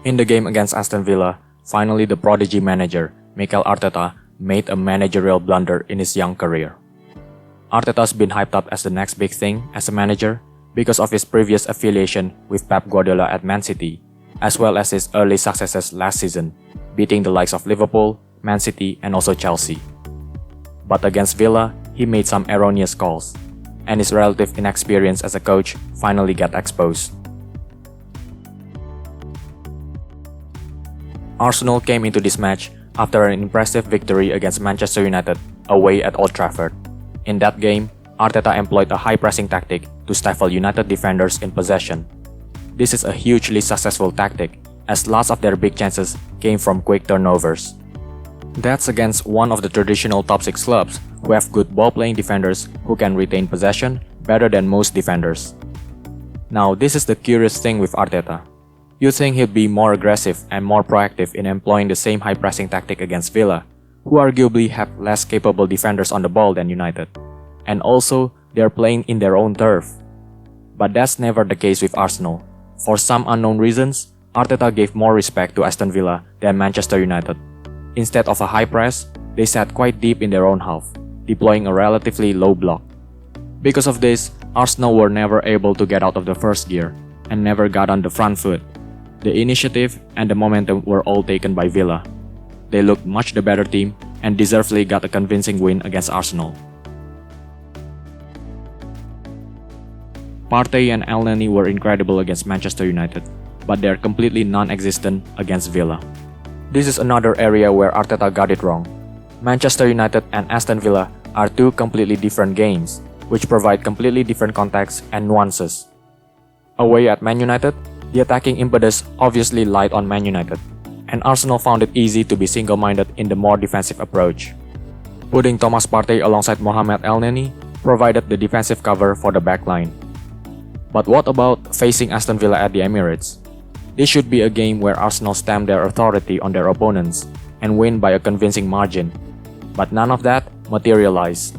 In the game against Aston Villa, finally the prodigy manager, Mikel Arteta, made a managerial blunder in his young career. Arteta's been hyped up as the next big thing as a manager because of his previous affiliation with Pep Guardiola at Man City, as well as his early successes last season, beating the likes of Liverpool, Man City, and also Chelsea. But against Villa, he made some erroneous calls, and his relative inexperience as a coach finally got exposed. Arsenal came into this match after an impressive victory against Manchester United away at Old Trafford. In that game, Arteta employed a high-pressing tactic to stifle United defenders in possession. This is a hugely successful tactic, as lots of their big chances came from quick turnovers. That's against one of the traditional top 6 clubs who have good ball-playing defenders who can retain possession better than most defenders. Now, this is the curious thing with Arteta. You'd think he'd be more aggressive and more proactive in employing the same high-pressing tactic against Villa, who arguably have less capable defenders on the ball than United. And also, they're playing in their own turf. But that's never the case with Arsenal. For some unknown reasons, Arteta gave more respect to Aston Villa than Manchester United. Instead of a high press, they sat quite deep in their own half, deploying a relatively low block. Because of this, Arsenal were never able to get out of the first gear, and never got on the front foot. The initiative and the momentum were all taken by Villa. They looked much the better team and deservedly got a convincing win against Arsenal. Partey and Elneny were incredible against Manchester United, but they're completely non-existent against Villa. This is another area where Arteta got it wrong. Manchester United and Aston Villa are two completely different games, which provide completely different contexts and nuances. Away at Man United, the attacking impetus obviously lied on Man United, and Arsenal found it easy to be single-minded in the more defensive approach. Putting Thomas Partey alongside Mohamed Elneny provided the defensive cover for the backline. But what about facing Aston Villa at the Emirates? This should be a game where Arsenal stamp their authority on their opponents and win by a convincing margin. But none of that materialized.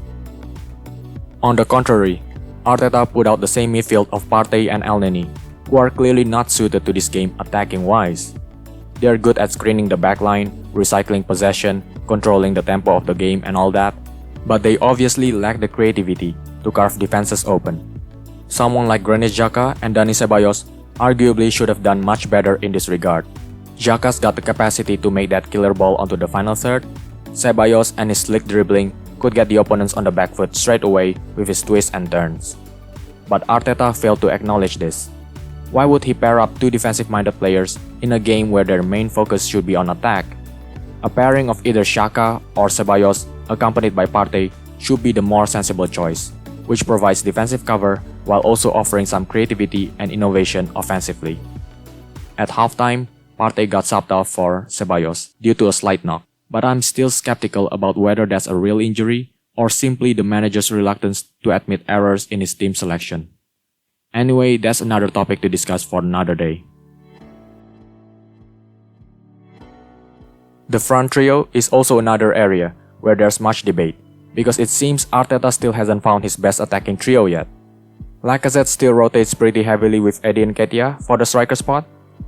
On the contrary, Arteta put out the same midfield of Partey and Elneny, who are clearly not suited to this game attacking-wise. They are good at screening the backline, recycling possession, controlling the tempo of the game and all that, but they obviously lack the creativity to carve defenses open. Someone like Granit Xhaka and Dani Ceballos arguably should have done much better in this regard. Xhaka's got the capacity to make that killer ball onto the final third. Ceballos and his slick dribbling could get the opponents on the back foot straight away with his twists and turns. But Arteta failed to acknowledge this. Why would he pair up two defensive-minded players in a game where their main focus should be on attack? A pairing of either Xhaka or Ceballos accompanied by Partey should be the more sensible choice, which provides defensive cover while also offering some creativity and innovation offensively. At halftime, Partey got subbed off for Ceballos due to a slight knock, but I'm still skeptical about whether that's a real injury or simply the manager's reluctance to admit errors in his team selection. Anyway, that's another topic to discuss for another day. The front trio is also another area where there's much debate, because it seems Arteta still hasn't found his best attacking trio yet. Lacazette still rotates pretty heavily with Eddie Nketiah for the striker spot.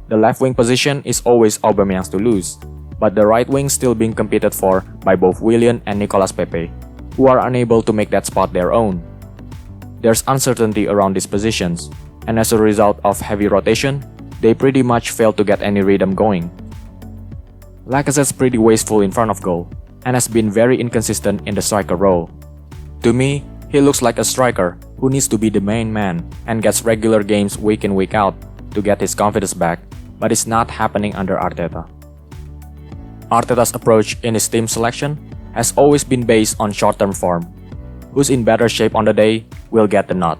The left wing position is always Aubameyang's to lose, but the right wing still being competed for by both Willian and Nicolas Pepe, who are unable to make that spot their own. There's uncertainty around these positions, and as a result of heavy rotation, they pretty much fail to get any rhythm going. Lacazette's pretty wasteful in front of goal, and has been very inconsistent in the striker role. To me, he looks like a striker who needs to be the main man and gets regular games week in week out to get his confidence back, but it's not happening under Arteta. Arteta's approach in his team selection has always been based on short-term form. Who's in better shape on the day will get the nod.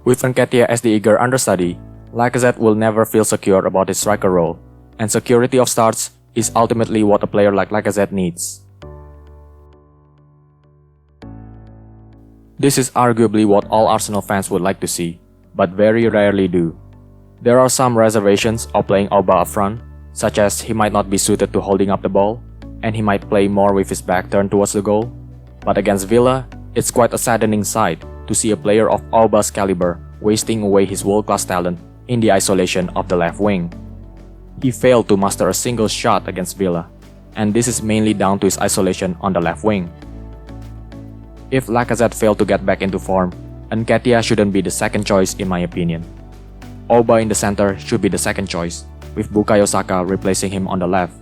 With Nketiah as the eager understudy, Lacazette will never feel secure about his striker role, and security of starts is ultimately what a player like Lacazette needs. This is arguably what all Arsenal fans would like to see, but very rarely do. There are some reservations of playing Auba up front, such as he might not be suited to holding up the ball, and he might play more with his back turned towards the goal. But against Villa, it's quite a saddening sight to see a player of Auba's caliber wasting away his world-class talent in the isolation of the left wing. he failed to master a single shot against Villa, and this is mainly down to his isolation on the left wing. If Lacazette failed to get back into form, Nketiah shouldn't be the second choice in my opinion. Auba in the center should be the second choice, with Bukayo Saka replacing him on the left.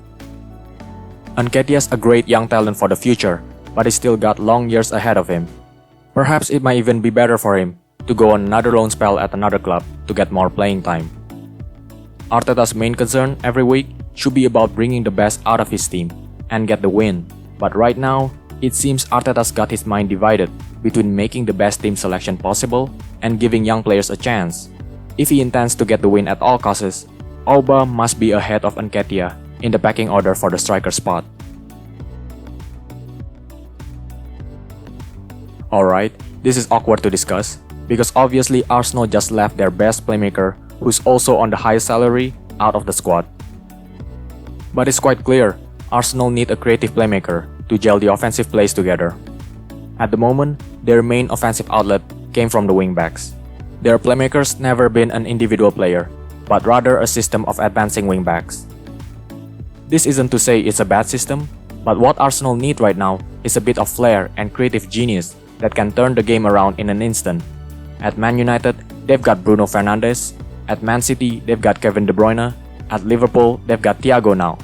Nketiah's a great young talent for the future, but he still got long years ahead of him. Perhaps it might even be better for him to go on another loan spell at another club to get more playing time. Arteta's main concern every week should be about bringing the best out of his team and get the win, but right now, it seems Arteta's got his mind divided between making the best team selection possible and giving young players a chance. If he intends to get the win at all costs, Auba must be ahead of Nketiah in the pecking order for the striker spot. Alright, this is awkward to discuss, because obviously Arsenal just left their best playmaker, who's also on the highest salary, out of the squad. But it's quite clear, Arsenal need a creative playmaker to gel the offensive plays together. At the moment, their main offensive outlet came from the wingbacks. Their playmakers never been an individual player, but rather a system of advancing wingbacks. This isn't to say it's a bad system, but what Arsenal need right now is a bit of flair and creative genius that can turn the game around in an instant. At Man United, they've got Bruno Fernandes. At Man City, they've got Kevin De Bruyne. At Liverpool, they've got Thiago now.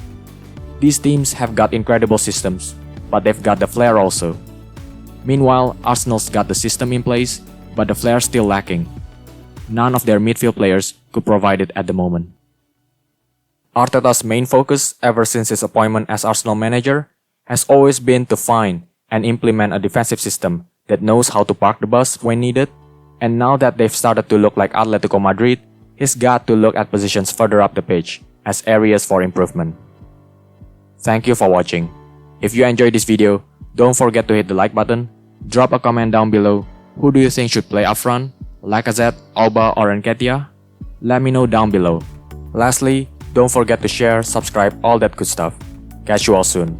These teams have got incredible systems, but they've got the flair also. Meanwhile, Arsenal's got the system in place, but the flair's still lacking. None of their midfield players could provide it at the moment. Arteta's main focus ever since his appointment as Arsenal manager has always been to find and implement a defensive system that knows how to park the bus when needed, and now that they've started to look like Atletico Madrid, he's got to look at positions further up the pitch as areas for improvement. Thank you for watching. If you enjoyed this video, don't forget to hit the like button, drop a comment down below. Who do you think should play up front? Lacazette, Auba or Nketiah? Let me know down below. Lastly, don't forget to share, subscribe, all that good stuff. Catch you all soon.